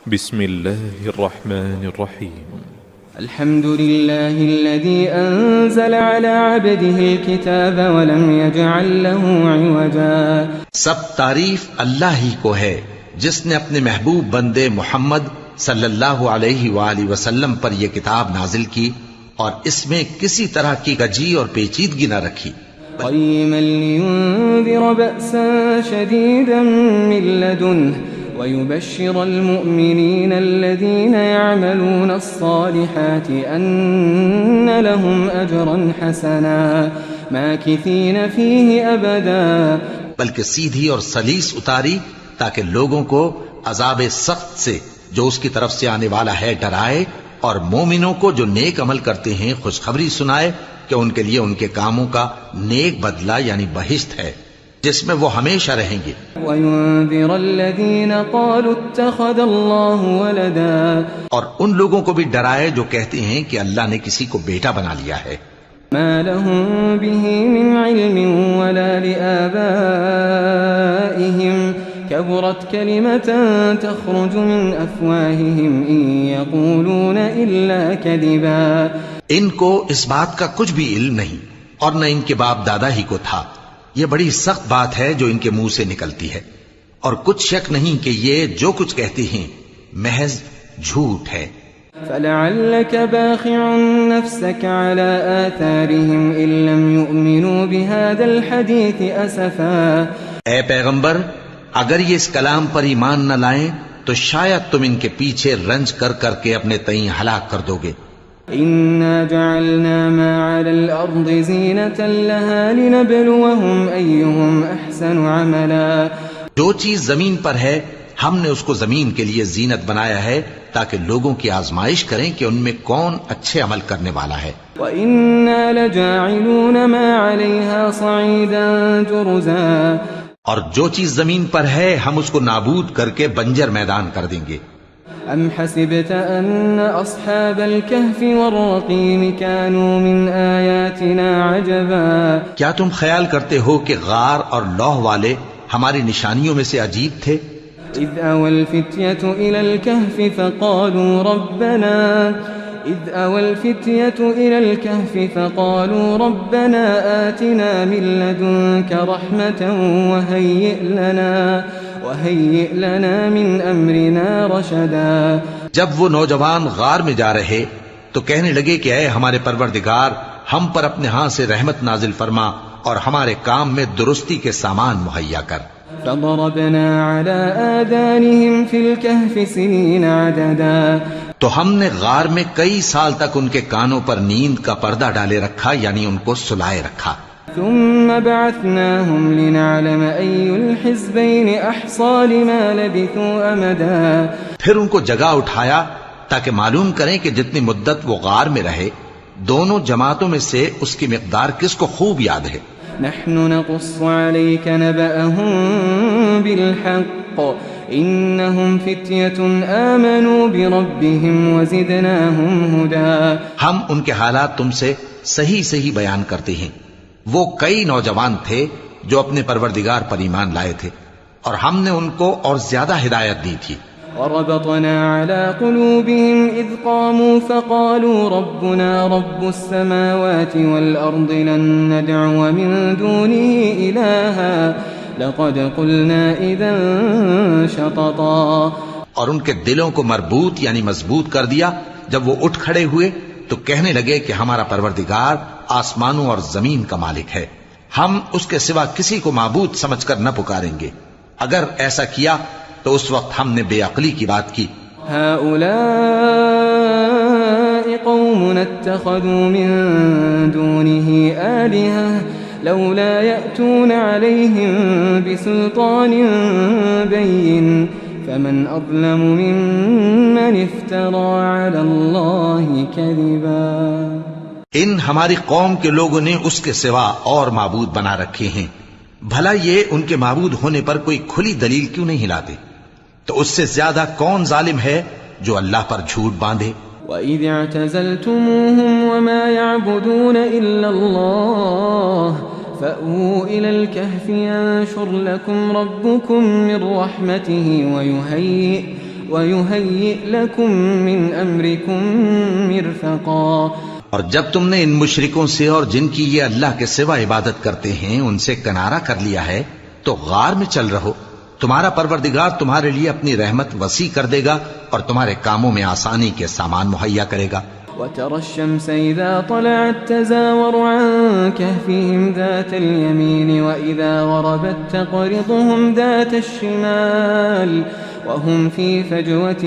بسم الله الرحمن الرحيم. الحمد لله الذي أنزل على عبده الكتاب ولم يجعل له عوجا. سب تعریف اللہ ہی کو ہے جس نے اپنے محبوب بندے محمد صلی اللہ علیہ وآلہ وسلم پر یہ کتاب نازل کی اور اس میں کسی طرح کی کجی اور پیچیدگی نہ رکھی. قيما لينذر بأسا شديدا من لدنه ويبشر المؤمنين الذين يعملون الصالحات أن لهم أجرا حسنا ماكثين فيه أبدا. بلکہ سیدھی اور سلیس اتاری تاکہ لوگوں کو عذاب سخت سے جو اس کی طرف سے آنے والا ہے ڈرائے، اور مومنوں کو جو نیک عمل کرتے ہیں خوشخبری سنائے کہ ان کے لیے ان کے کاموں کا نیک بدلہ یعنی بہشت ہے جس میں وہ ہمیشہ رہیں گے. وَيُنذِرَ الَّذِينَ قَالُوا اتَّخَذَ اللَّهُ وَلَدًا. اور ان لوگوں کو بھی ڈرائے جو کہتے ہیں کہ اللہ نے کسی کو بیٹا بنا لیا ہے. مَا لَهُم بِهِ مِنْ عِلْمٍ وَلَا لِآبَائِهِمْ كَبُرَتْ كَلِمَةً تَخْرُجُ مِنْ أَفْوَاهِهِمْ إِنْ يَقُولُونَ إِلَّا كَذِبًا. ان کو اس بات کا کچھ بھی علم نہیں اور نہ ان کے باپ دادا ہی کو تھا. یہ بڑی سخت بات ہے جو ان کے منہ سے نکلتی ہے، اور کچھ شک نہیں کہ یہ جو کچھ کہتے ہیں محض جھوٹ ہے. فَلَعَلَّكَ بَاخِعٌ نَفْسَكَ عَلَىٰ آثَارِهِمْ إِن لَّمْ يُؤْمِنُوا بِهَٰذَا الْحَدِيثِ أَسَفًا. اے پیغمبر، اگر یہ اس کلام پر ایمان نہ لائیں تو شاید تم ان کے پیچھے رنج کر کر کے اپنے تئیں ہلاک کر دو گے. إِنَّا جَعَلْنَا مَا عَلَى الْأَرْضِ زِينَةً لَهَا لِنَبْلُوَهُمْ أَيُّهُمْ أَحْسَنُ عَمَلًا. جو چیز زمین پر ہے ہم نے اس کو زمین کے لیے زینت بنایا ہے تاکہ لوگوں کی آزمائش کریں کہ ان میں کون اچھے عمل کرنے والا ہے. وَإِنَّا لَجَاعِلُونَ مَا عَلَيْهَا صَعِيدًا جُرُزًا. اور جو چیز زمین پر ہے ہم اس کو نابود کر کے بنجر میدان کر دیں گے. أَمْ حَسِبْتَ أَنَّ أَصْحَابَ الْكَهْفِ وَالرَّقِيمِ كَانُوا مِنْ آيَاتِنَا عَجَبًا. کیا تم خیال کرتے ہو کہ غار اور لوح والے ہماری نشانیوں میں سے عجیب تھے؟ إِذْ أَوَى الْفِتْيَةُ إِلَى الْكَهْفِ فَقَالُوا رَبَّنَا آتِنَا مِن لَّدُنكَ رَحْمَةً وَهَيِّئْ لَنَا مِنْ أَمْرِنَا رَشَدًا. جب وہ نوجوان غار میں جا رہے تو کہنے لگے کہ اے ہمارے پروردگار، ہم پر اپنے ہاں سے رحمت نازل فرما اور ہمارے کام میں درستی کے سامان مہیا کر. فَضَرَبْنَا عَلَىٰ آذَانِهِمْ فِي الْكَهْفِ سِنِينَ عَدَدًا. تو ہم نے غار میں کئی سال تک ان کے کانوں پر نیند کا پردہ ڈالے رکھا، یعنی ان کو سلائے رکھا. ثم بعثناهم لنعلم أي الحزبين أحصى لما لبثوا أمدا. پھر ان کو جگہ اٹھایا تاکہ معلوم کریں کہ جتنی مدت وہ غار میں رہے دونوں جماعتوں میں سے اس کی مقدار کس کو خوب یاد ہے. نحن نقص عليك نبأهم بالحق إنهم فتية آمنوا بربهم وزدناهم هدى. ہم ان کے حالات تم سے صحیح صحیح بیان کرتے ہیں. وہ کئی نوجوان تھے جو اپنے پروردگار پر ایمان لائے تھے اور ہم نے ان کو اور زیادہ ہدایت دی تھی. وربطنا على قلوبهم إذ قاموا فقالوا ربنا رب السماوات والأرض لن ندعو من دونه إلها لقد قلنا إذا شططا. اور ان کے دلوں کو مربوط یعنی مضبوط کر دیا جب وہ اٹھ کھڑے ہوئے تو کہنے لگے کہ ہمارا پروردگار آسمانوں اور زمین کا مالک ہے، ہم اس کے سوا کسی کو معبود سمجھ کر نہ پکاریں گے. اگر ایسا کیا تو اس وقت ہم نے بے عقلی کی بات کی. هؤلاء قوم اتخذوا من دونه آلهة لولا يأتون عليهم بسلطان بين فمن أظلم ممن افترى على الله كذبا. ان ہماری قوم کے لوگوں نے اس کے سوا اور معبود بنا رکھے ہیں، بھلا یہ ان کے معبود ہونے پر کوئی کھلی دلیل کیوں نہیں لاتے؟ تو اس سے زیادہ کون ظالم ہے جو اللہ پر جھوٹ باندھے؟ وَإِذِ اعْتَزَلْتُمُوهُمْ وَمَا يَعْبُدُونَ إِلَّا اللَّهَ فَأْوُوا إِلَى الْكَهْفِ يَنشُرْ لَكُمْ رَبُّكُمْ مِنْ رَحْمَتِهِ ويهيئ لكم من أمركم مرفقا اور جب تم نے ان مشرکوں سے اور جن کی یہ اللہ کے سوا عبادت کرتے ہیں ان سے کنارہ کر لیا ہے تو غار میں چل رہو، تمہارا پروردگار تمہارے لیے اپنی رحمت وسیع کر دے گا اور تمہارے کاموں میں آسانی کے سامان مہیا کرے گا۔ وترى الشمس إذا طلعت تزاور عن كهفهم ذات اليمين وإذا غربت تقرضهم ذات الشمال وهم في فجوة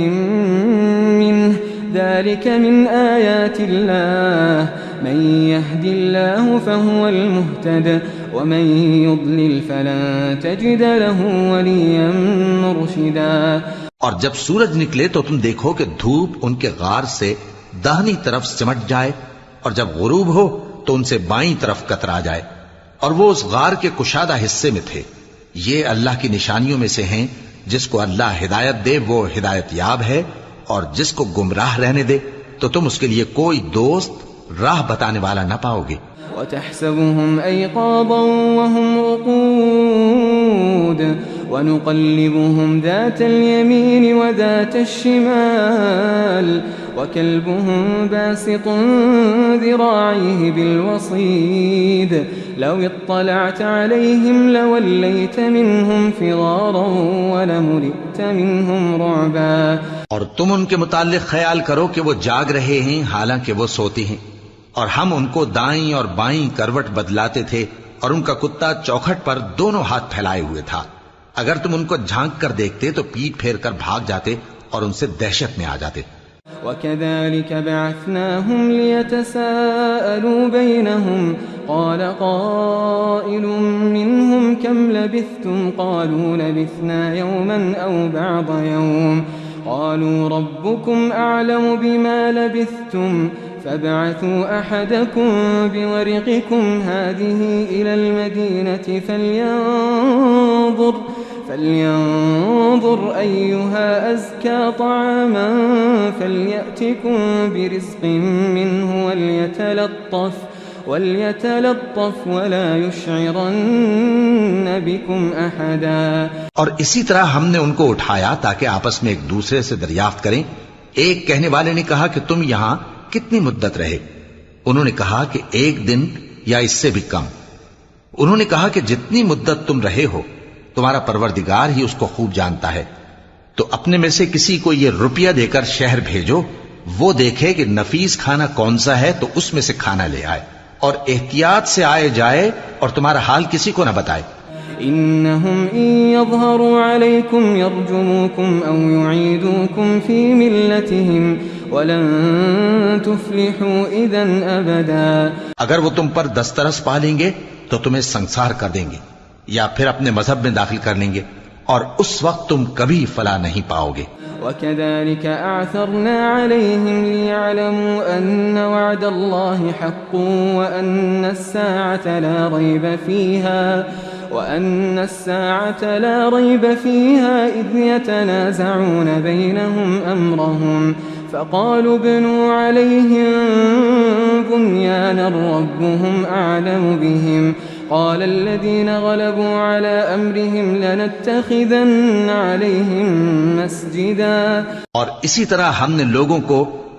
منه ذلك من آيات الله من يهد الله فهو المهتد ومن يضلل فلن تجد له وليا مرشدا۔ اور جب سورج نکلے تو تم دیکھو کہ دھوپ ان کے غار سے داہنی طرف سمٹ جائے اور جب غروب ہو تو ان سے بائیں طرف کترا جائے، اور وہ اس غار کے کشادہ حصے میں تھے۔ یہ اللہ کی نشانیوں میں سے ہیں، جس کو اللہ ہدایت دے وہ ہدایت یاب ہے، اور جس کو گمراہ رہنے دے تو تم اس کے لیے کوئی دوست راہ بتانے والا نہ پاؤ گے۔ وتحسبهم أيقاظا وهم رقود ونقلبهم ذات اليمين وذات الشمال وكلبهم باسط ذراعيه بالوصيد لو اطلعت عليهم لوليت منهم فرارا ولملئت منهم رعبا۔ اور تم ان کے متعلق خیال کرو کہ وہ جاگ رہے ہیں حالانکہ وہ سوتے ہیں، اور ہم ان کو دائیں اور بائیں کروٹ بدلاتے تھے، اور ان کا کتا چوکھٹ پر دونوں ہاتھ پھیلائے ہوئے تھا۔ اگر تم ان کو جھانک کر دیکھتے تو پیٹ پھیر کر بھاگ جاتے اور ان سے دہشت میں آ جاتے۔ وكذلك بعثناهم ليتساءلوا بينهم قال قائل منهم كم لبثتم قالوا لبثنا يوما أو بعض يوم قالوا ربكم أعلم بما لبثتم فابعثوا أحدكم بورقكم هذه إلى المدينة فلينظر أيها أزكى طعاما فليأتكم برزق منه وليتلطف ولا يشعرن بكم أحدا۔ اور اسی طرح ہم نے ان کو اٹھایا تاکہ آپس میں ایک دوسرے سے دریافت کریں۔ ایک کہنے والے نے کہا کہ تم یہاں کتنی مدت رہے؟ انہوں نے کہا کہ 1 دن یا اس سے بھی کم۔ انہوں نے کہا کہ جتنی مدت تم رہے ہو تمہارا پروردگار ہی اس کو خوب جانتا ہے، تو اپنے میں سے کسی کو یہ روپیہ دے کر شہر بھیجو، وہ دیکھے کہ نفیس کھانا کون سا ہے تو اس میں سے کھانا لے آئے، اور احتیاط سے آئے جائے اور تمہارا حال کسی کو نہ بتائے۔ إنهم إن يظهروا عليكم يرجموكم أو يعيدوكم في ملتهم ولن تفلحوا إذا أبدا۔ اگر وہ تم پر دسترس پا لیں گے تو تمہیں سنسار کر دیں گے یا پھر اپنے مذہب میں داخل کر لیں گے، اور اس وقت تم کبھی فلاح نہیں پاؤ گے۔ وكذلك أعثرنا عليهم ليعلموا أن وعد الله حق وأن الساعة لا ريب فيها إذ يتنازعون بينهم أمرهم فقالوا ابنوا عليهم بنيانا ربهم أعلم بهم قال الذين غلبوا على أمرهم لنتخذن عليهم مسجدا۔ اور اسی طرح ہم نے لوگوں کو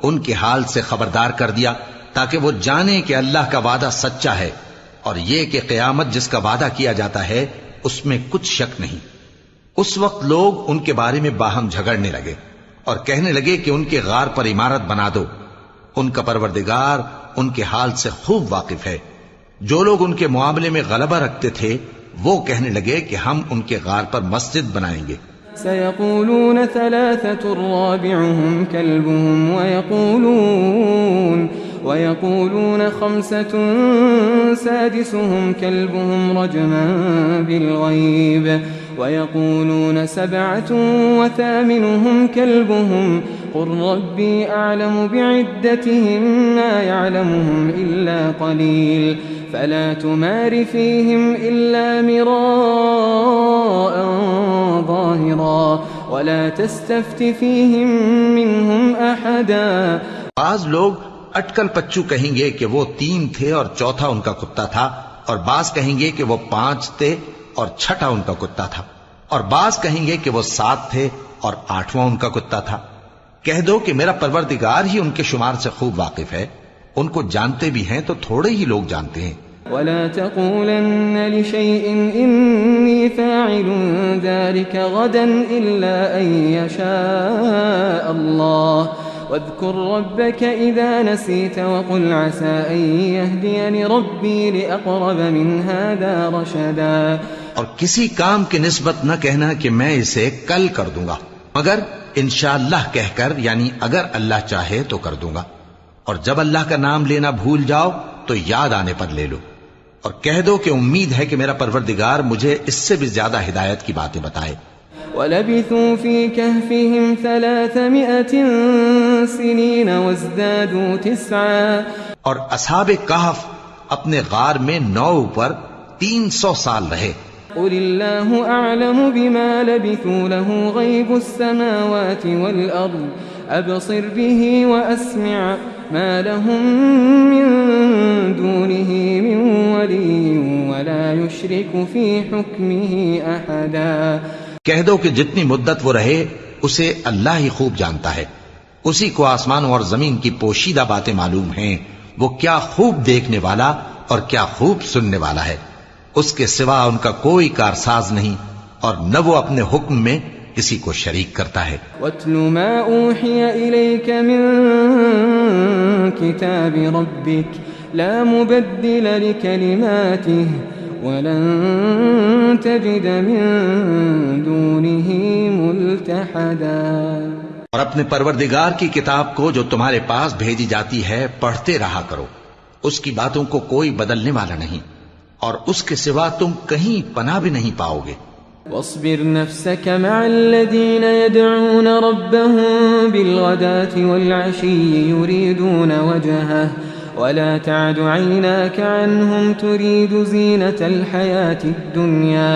ان کے حال سے خبردار کر دیا تاکہ وہ جانیں کہ اللہ کا وعدہ سچا ہے، اور یہ کہ قیامت جس کا وعدہ کیا جاتا ہے اس میں کچھ شک نہیں۔ اس وقت لوگ ان کے بارے میں باہم جھگڑنے لگے اور کہنے لگے کہ ان کے غار پر عمارت بنا دو۔ ان کا پروردگار ان کے حال سے خوب واقف ہے۔ جو لوگ ان کے معاملے میں غلبہ رکھتے تھے وہ کہنے لگے کہ ہم ان کے غار پر مسجد بنائیں گے۔ سيقولون 3 رابعهم كلبهم ويقولون 5 سادسهم كلبهم رجما بالغيب ويقولون 7 وثامنهم كلبهم قل ربي أعلم بعدتهم ما يعلمهم إلا قليل فلا تمار فيهم إلا مراء ظاهرا ولا تستفت فيهم منهم أحدا۔ بعض لوگ اٹکل پچو کہیں گے کہ وہ 3 تھے اور چوتھا ان کا کتا تھا، اور بعض کہیں گے کہ وہ 5 تھے اور چھٹا ان کا کتا تھا، اور بعض کہیں گے کہ وہ 7 تھے اور 8واں ان کا کتا تھا۔ کہہ دو کہ میرا پروردگار ہی ان کے شمار سے خوب واقف ہے، ان کو جانتے بھی ہیں تو تھوڑے ہی لوگ جانتے ہیں۔ ولا تقولن لشيء إني فاعل ذلك غدا إلا أن يشاء الله واذكر ربك إذا نسيت وقل عسى أن يهديني ربي لأقرب من هذا رشدا۔ اور کسی کام کی نسبت نہ کہنا کہ میں اسے کل کر دوں گا، مگر انشاءاللہ کہہ کر، یعنی اگر اللہ چاہے تو کر دوں گا، اور جب اللہ کا نام لینا بھول جاؤ تو یاد آنے پر لے لو، اور کہہ دو کہ امید ہے کہ میرا پروردگار مجھے اس سے بھی زیادہ ہدایت کی باتیں بتائے۔ وَلَبِثُوا فِي كَهْفِهِمْ 300 سِنِينَ وَازْدَادُوا 9۔ اور اصحاب کہف اپنے غار میں 9 پر 300 سال رہے۔ قُلِ اللَّهُ أَعْلَمُ بِمَا لَبِثُوا لَهُ غَيْبُ السَّمَاوَاتِ وَالْأَرْضِ أَبْصِرْ بِهِ وَأَسْمِعْ ما لهم من دونه من ولي ولا يشرك في حكمه أحدا۔ کہہ دو کہ جتنی مدت وہ رہے اسے اللہ ہی خوب جانتا ہے، اسی کو آسمانوں اور زمین کی پوشیدہ باتیں معلوم ہیں، وہ کیا خوب دیکھنے والا اور کیا خوب سننے والا ہے، اس کے سوا ان کا کوئی کارساز نہیں، اور نہ وہ اپنے حکم میں کسی کو شریک کرتا ہے۔ وَاتْلُ مَا أُوحِيَ إِلَيْكَ مِن كِتَابِ رَبِّكَ لَا مُبَدِّلَ لِكَلِمَاتِهِ وَلَن تَجِدَ مِن دُونِهِ مُلْتَحَدًا۔ اور اپنے پروردگار کی کتاب کو جو تمہارے پاس بھیجی جاتی ہے پڑھتے رہا کرو، اس کی باتوں کو کوئی بدلنے والا نہیں، اور اس کے سوا تم کہیں پناہ بھی نہیں پاؤ گے۔ واصبر نفسك مع الذين يدعون ربهم بالغداة والعشي يريدون وجهه ولا تعد عيناك عنهم تريد زينة الحياة الدنيا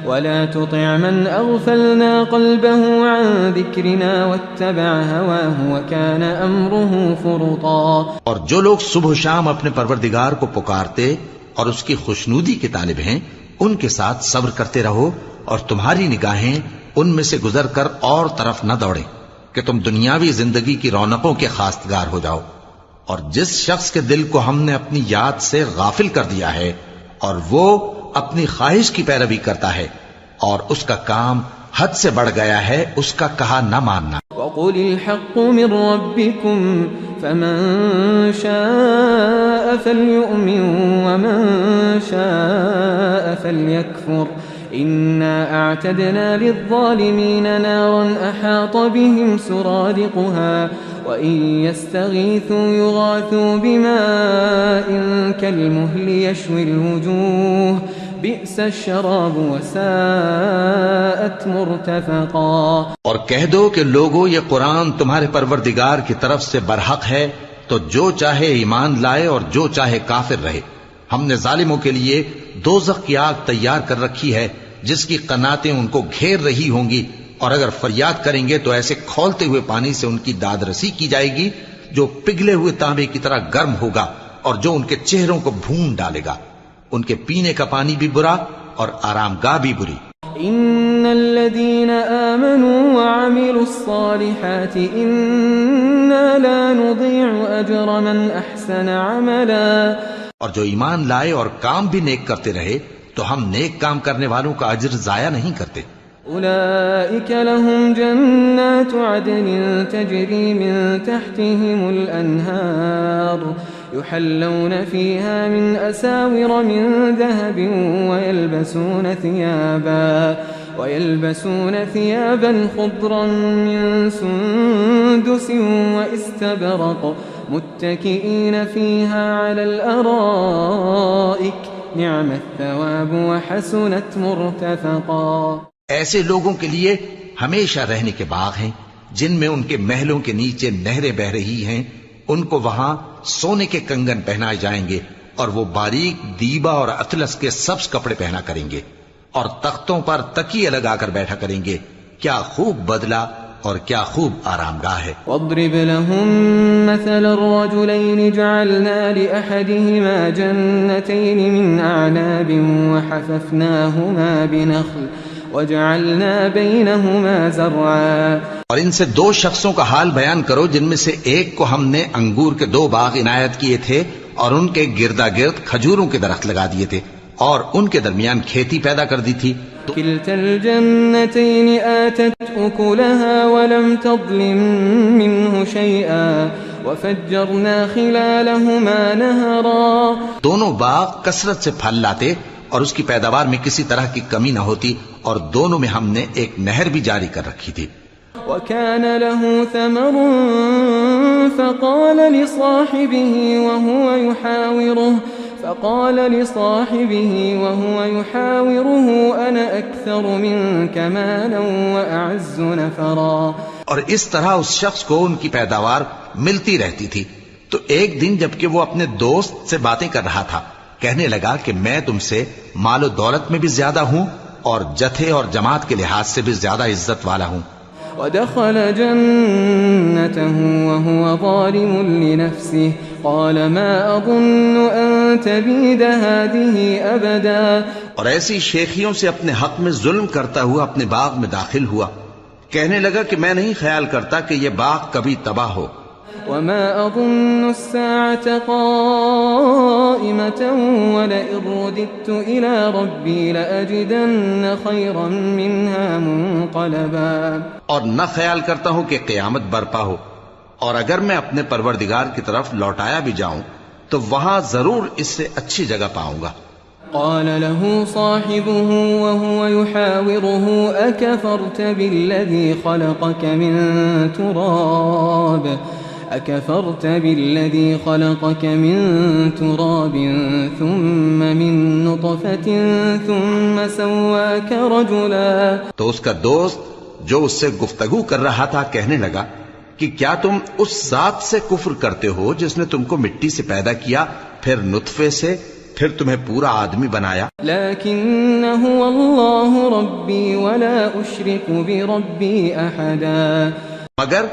ولا تطع من أغفلنا قلبه عن ذكرنا واتبع هواه وكان أمره فرطا۔ اور جو لوگ صبح و شام اپنے پروردگار کو پکارتے اور اس کی خوشنودی کے طالب ہیں، ان کے ساتھ صبر کرتے رہو، اور تمہاری نگاہیں ان میں سے گزر کر اور طرف نہ دوڑیں کہ تم دنیاوی زندگی کی رونقوں کے خواستگار ہو جاؤ۔ اور جس شخص کے دل کو ہم نے اپنی یاد سے غافل کر دیا ہے اور وہ اپنی خواہش کی پیروی کرتا ہے اور اس کا کام حد سے بڑھ گیا ہے، اس کا کہا نہ ماننا۔ وَقُلِ الْحَقُّ مِنْ رَبِّكُمْ فَمَنْ شَاءَ فَلْيُؤْمِنْ وَمَنْ شَاءَ فَلْيَكْفُرْ إِنَّا أَعْتَدْنَا لِلظَّالِمِينَ نَارًا أَحَاطَ بِهِمْ سُرَادِقُهَا وَإِنْ يَسْتَغِيثُوا يُغَاثُوا بِمَاءٍ كَالْمُهْلِ يَشْوِي الْوُجُوهَ بِئْسَ الشَّرَابُ وَسَاءَتْ مُرْتَفَقًا۔ اور کہہ دو کہ لوگو یہ قرآن تمہارے پروردگار کی طرف سے برحق ہے، تو جو چاہے ایمان لائے اور جو چاہے کافر رہے۔ ہم نے ظالموں کے لیے دوزخ کی آگ تیار کر رکھی ہے جس کی قناتیں ان کو گھیر رہی ہوں گی، اور اگر فریاد کریں گے تو ایسے کھولتے ہوئے پانی سے ان کی داد رسی کی جائے گی جو پگھلے ہوئے تانبے کی طرح گرم ہوگا اور جو ان کے چہروں کو بھون ڈالے گا۔ ان کے پینے کا پانی بھی برا اور آرام گاہ بھی بری۔ ان الذين آمنوا وعملوا الصالحات انا لا نضيع اجر من احسن عملا۔ اور جو ایمان لائے اور کام بھی نیک کرتے رہے تو ہم نیک کام کرنے والوں کا اجر ضائع نہیں کرتے۔ اولئک لهم جنات عدن تجری من تحتهم الانہار يحلون فيها من أساور من ذهب ويلبسون ثيابا خضرا من سندس واستبرق متكئين فيها على الأرائك نعم الثواب وحسنت مرتفقا۔ ایسے لوگوں کے لیے ہمیشہ رہنے کے باغ ہیں جن میں ان کے محلوں کے نیچے نہریں بہ رہی ہیں، ان کو وہاں سونے کے کنگن پہنائے جائیں گے اور وہ باریک دیبا اور اطلس کے سبز کپڑے پہنا کریں گے اور تختوں پر تکیے لگا کر بیٹھا کریں گے۔ کیا خوب بدلہ اور کیا خوب آرام گاہ ہے۔ واضرب لهم مثل الرجلين جعلنا لأحدهما جنتين من أعناب وحففناهما وجعلنا بينهما زرعا اور ان سے دو شخصوں کا حال بیان کرو جن میں سے ایک کو ہم نے انگور کے 2 باغ عنایت کیے تھے اور ان کے گردا گرد کھجوروں کے درخت لگا دیے تھے اور ان کے درمیان کھیتی پیدا کر دی تھی. كلتا الجنتين آتت أكلها ولم تظلم منه شيئا وفجرنا خلالهما نهرا. دونوں باغ کثرت سے پھل لاتے اور اس کی پیداوار میں کسی طرح کی کمی نہ ہوتی اور دونوں میں ہم نے ایک نہر بھی جاری کر رکھی تھی. وكان له ثمر فقال لصاحبه وهو يحاوره أنا أكثر منك مالا وأعز نفرا. اور اس طرح اس شخص کو ان کی پیداوار ملتی رہتی تھی تو ایک دن جبکہ وہ اپنے دوست سے باتیں کر رہا تھا کہنے لگا کہ میں تم سے مال و دولت میں بھی زیادہ ہوں اور جتھے اور جماعت کے لحاظ سے بھی زیادہ عزت والا ہوں. ودخل جنته وهو ظالم لنفسه قال ما أظن أن تبيد هذه أبدا. اور ایسی شیخیوں سے اپنے حق میں ظلم کرتا ہوا اپنے باغ میں داخل ہوا کہنے لگا کہ میں نہیں خیال کرتا کہ یہ باغ کبھی تباہ ہو. وما أظن الساعة قائمة ولئن رددت إلى ربي لأجدن خيرا منها منقلبا. اور نہ خیال کرتا ہوں کہ قیامت برپا ہو اور اگر میں اپنے پروردگار کی طرف لوٹایا بھی جاؤں تو وہاں ضرور اس سے اچھی جگہ پاؤں گا. قال له صاحبه وهو يحاوره أكفرت بالذي خلقك من تراب ثم من نطفة ثم سواك رجلا. تو اس کا دوست جو اس سے گفتگو کر رہا تھا کہنے لگا کہ کیا تم اس ذات سے کفر کرتے ہو جس نے تم کو مٹی سے پیدا کیا پھر نطفے سے پھر تمہیں پورا آدمی بنایا. لیکن هو اللہ ربی ولا اشرک بربی احدا. مگر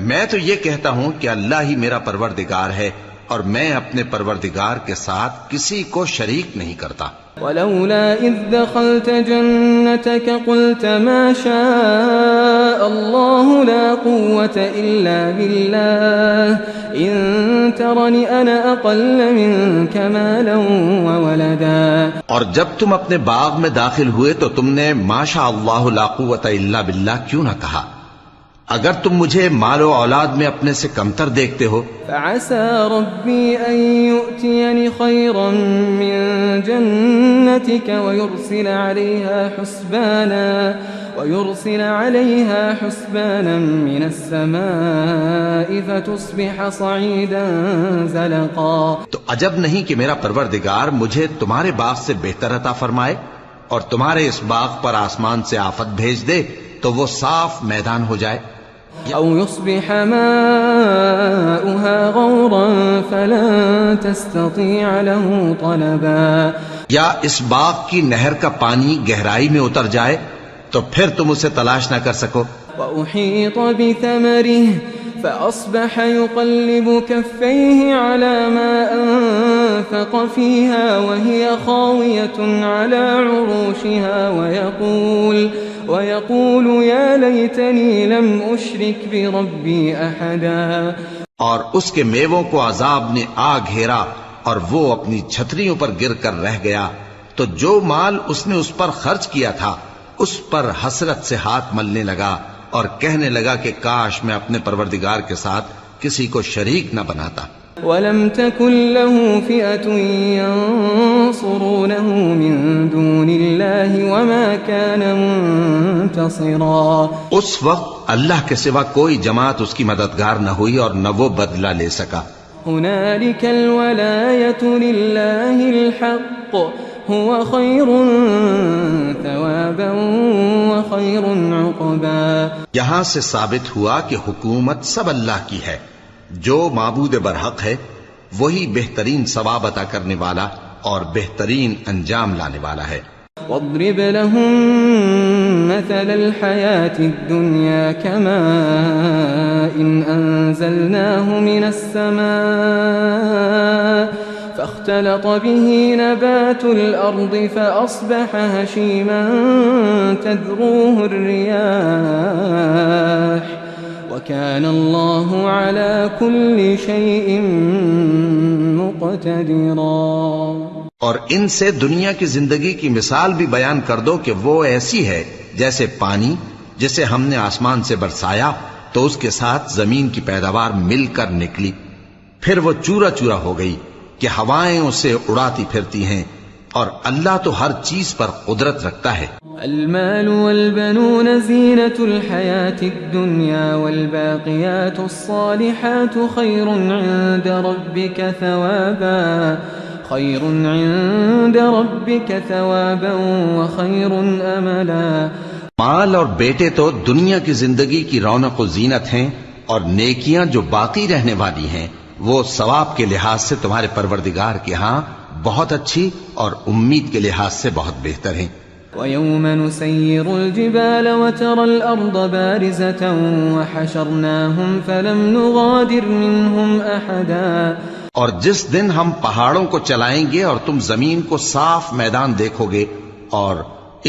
میں تو یہ کہتا ہوں کہ اللہ ہی میرا پروردگار ہے اور میں اپنے پروردگار کے ساتھ کسی کو شریک نہیں کرتا. ولولا اذ دخلت جنتك قلت ما شاء الله لا قوة الا بالله ان ترني انا اقل منك مالا وولدا. اور جب تم اپنے باغ میں داخل ہوئے تو تم نے ما شاء اللہ لا قوت الا باللہ کیوں نہ کہا اگر تم مجھے مال و اولاد میں اپنے سے کمتر دیکھتے ہو. فعسى ربي أن يؤتيني خيرا من جنتك ويرسل عليها حسبانا من السماء فتصبح صعيدا زلقا. تو عجب نہیں کہ میرا پروردگار مجھے تمہارے باغ سے بہتر عطا فرمائے اور تمہارے اس باغ پر آسمان سے آفت بھیج دے تو وہ صاف میدان ہو جائے. أو يصبح ماؤها غورا فلن تستطيع له طلبا. یا اس باغ کی نہر کا پانی گہرائی میں اتر جائے تو پھر تم اسے تلاش نہ کر سکو. وأحيط بثمره فأصبح يقلب كفيه على ما أنفق فيها وهي خاوية على عروشها ويقول يا ليتني لم أشرك بربي أحدا. اور اس کے میووں کو عذاب نے آ گھیرا اور وہ اپنی چھتریوں پر گر کر رہ گیا تو جو مال اس نے اس پر خرچ کیا تھا اس پر حسرت سے ہاتھ ملنے لگا اور کہنے لگا کہ کاش میں اپنے پروردگار کے ساتھ کسی کو شریک نہ بناتا. وَلَمْ تَكُنْ لَهُ فِئَةٌ يَنصُرُونَهُ مِن دُونِ اللَّهِ وَمَا كَانَ مُنْتَصِرًا. اس وقت اللہ کے سوا کوئی جماعت اس کی مددگار نہ ہوئی اور نہ وہ بدلہ لے سکا. هُنَالِكَ الْوَلَایَةُ لِلَّهِ الْحَقِّ هُوَ خَيْرٌ ثَوَابًا وَخَيْرٌ عُقْبًا. یہاں سے ثابت ہوا کہ حکومت سب اللہ کی ہے. جو معبود برحق ہے وہی بہترین ثواب عطا کرنے والا اور بہترین انجام لانے والا ہے. وَاضْرِبْ لَهُم مَّثَلَ الْحَيَاةِ الدُّنْيَا كَمَاءٍ أَنزَلْنَاهُ مِنَ السَّمَاءِ فاختلط به نبات الأرض فأصبح هشيما تذروه الرياح وكان الله على كل شيء مقتدرا۔ اور ان سے دنیا کی زندگی کی مثال بھی بیان کر دو کہ وہ ایسی ہے جیسے پانی جسے ہم نے آسمان سے برسایا تو اس کے ساتھ زمین کی پیداوار مل کر نکلی، پھر وہ چورا چورا ہو گئی کہ ہوائیں اسے اڑاتی پھرتی ہیں، اور اللہ تو ہر چیز پر قدرت رکھتا ہے۔ المال والبنون زینة الحیاة الدنیا والباقیات الصالحات خیر عند ربک ثوابا وخیر املا۔ مال اور بیٹے تو دنیا کی زندگی کی رونق و زینت ہیں، اور نیکیاں جو باقی رہنے والی ہیں وہ ثواب کے لحاظ سے تمہارے پروردگار کے ہاں بہت اچھی اور امید کے لحاظ سے بہت بہتر ہیں۔ وَيَوْمَ نُسَيِّرُ الْجِبَالَ وَتَرَى الْأَرْضَ بَارِزَةً وَحَشَرْنَاهُمْ فَلَمْ نُغَادِرْ مِنْهُمْ أَحَدًا۔ اور جس دن ہم پہاڑوں کو چلائیں گے اور تم زمین کو صاف میدان دیکھو گے اور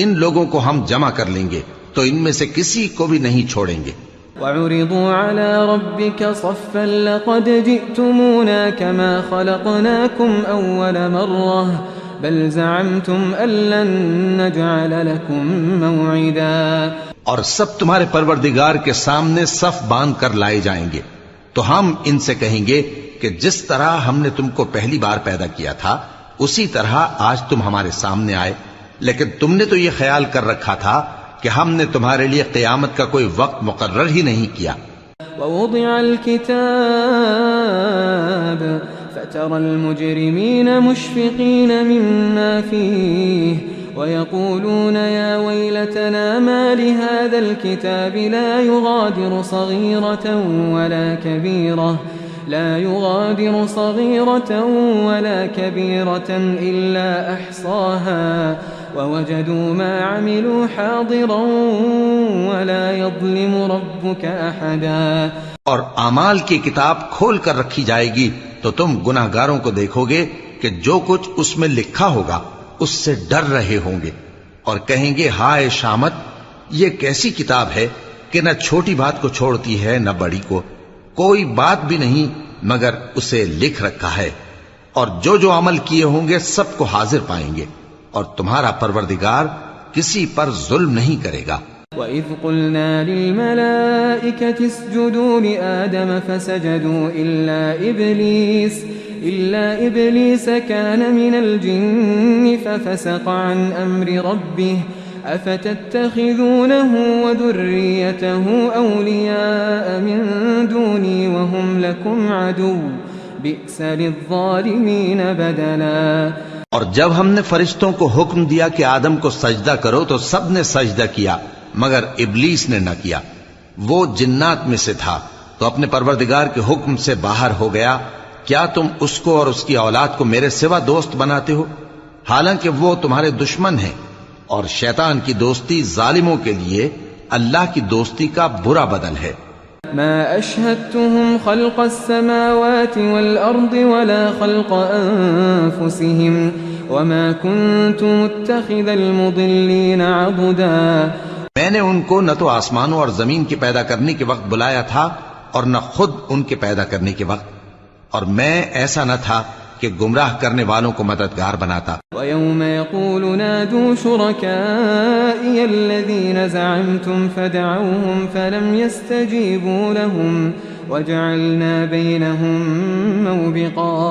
ان لوگوں کو ہم جمع کر لیں گے تو ان میں سے کسی کو بھی نہیں چھوڑیں گے۔ وَعُرِضُوا عَلَى رَبِّكَ صَفًّا لَقَدْ جِئْتُمُونَا كَمَا خَلَقْنَاكُمْ أَوَّلَ مَرَّةٍ بَلْ زَعَمْتُمْ أَن لَّن نَّجْعَلَ لَكُم مَّوْعِدًا۔ اور سب تمہارے پروردگار کے سامنے صف باندھ کر لائے جائیں گے تو ہم ان سے کہیں گے کہ جس طرح ہم نے تم کو پہلی بار پیدا کیا تھا اسی طرح آج تم ہمارے سامنے آئے، لیکن تم نے تو یہ خیال کر رکھا تھا کہ ہم نے تمہارے لیے قیامت کا کوئی وقت مقرر ہی نہیں کیا۔ ووضع الكتاب فترى المجرمين مشفقين مما فيه ويقولون يا ويلتنا ما لهذا الكتاب لا يغادر صغيرة ولا كبيرة إلا أحصاها ووجدوا ما عملوا حاضرا ولا يظلم ربك أحدا۔ اور اعمال کی کتاب کھول کر رکھی جائے گی تو تم گناہگاروں کو دیکھو گے کہ جو کچھ اس میں لکھا ہوگا اس سے ڈر رہے ہوں گے اور کہیں گے ہائے شامت، یہ کیسی کتاب ہے کہ نہ چھوٹی بات کو چھوڑتی ہے نہ بڑی کو، کوئی بات بھی نہیں مگر اسے لکھ رکھا ہے، اور جو جو عمل کیے ہوں گے سب کو حاضر پائیں گے، اور تمہارا پروردگار کسی پر ظلم نہیں کرے گا۔ وَإِذْ قُلْنَا لِلْمَلَائِكَةِ اسْجُدُوا لِآدَمَ فَسَجَدُوا إِلَّا إِبْلِيسَ كَانَ مِنَ الْجِنِّ فَفَسَقَ عَنْ أَمْرِ رَبِّهِ أَفَتَتَّخِذُونَهُ وَذُرِّيَّتَهُ أَوْلِيَاءَ مِن دُونِي وَهُمْ لَكُمْ عَدُوٌّ بِئْسَ لِلظَّالِمِينَ بَدَلًا۔ اور جب ہم نے فرشتوں کو حکم دیا کہ آدم کو سجدہ کرو تو سب نے سجدہ کیا مگر ابلیس نے نہ کیا، وہ جنات میں سے تھا تو اپنے پروردگار کے حکم سے باہر ہو گیا۔ کیا تم اس کو اور اس کی اولاد کو میرے سوا دوست بناتے ہو، حالانکہ وہ تمہارے دشمن ہیں، اور شیطان کی دوستی ظالموں کے لیے اللہ کی دوستی کا برا بدل ہے۔ ما أشهدتهم خلق السماوات والأرض ولا خلق أنفسهم وما كنت متخذ المضلين عضدا۔ میں نے ان کو نہ تو آسمانوں اور زمین کے پیدا کرنے کے وقت بلایا تھا اور نہ خود ان کے پیدا کرنے کے وقت، اور میں ایسا نہ تھا کہ گمراہ کرنے والوں کو مددگار بناتا۔ وَيَوْمَ يَقُولُ نَادُوا شُرَكَائِيَ الَّذِينَ زَعَمْتُمْ فَدَعَوْهُمْ فَلَمْ يَسْتَجِيبُوا لَهُمْ وَجَعَلْنَا بَيْنَهُمْ مَوْبِقًا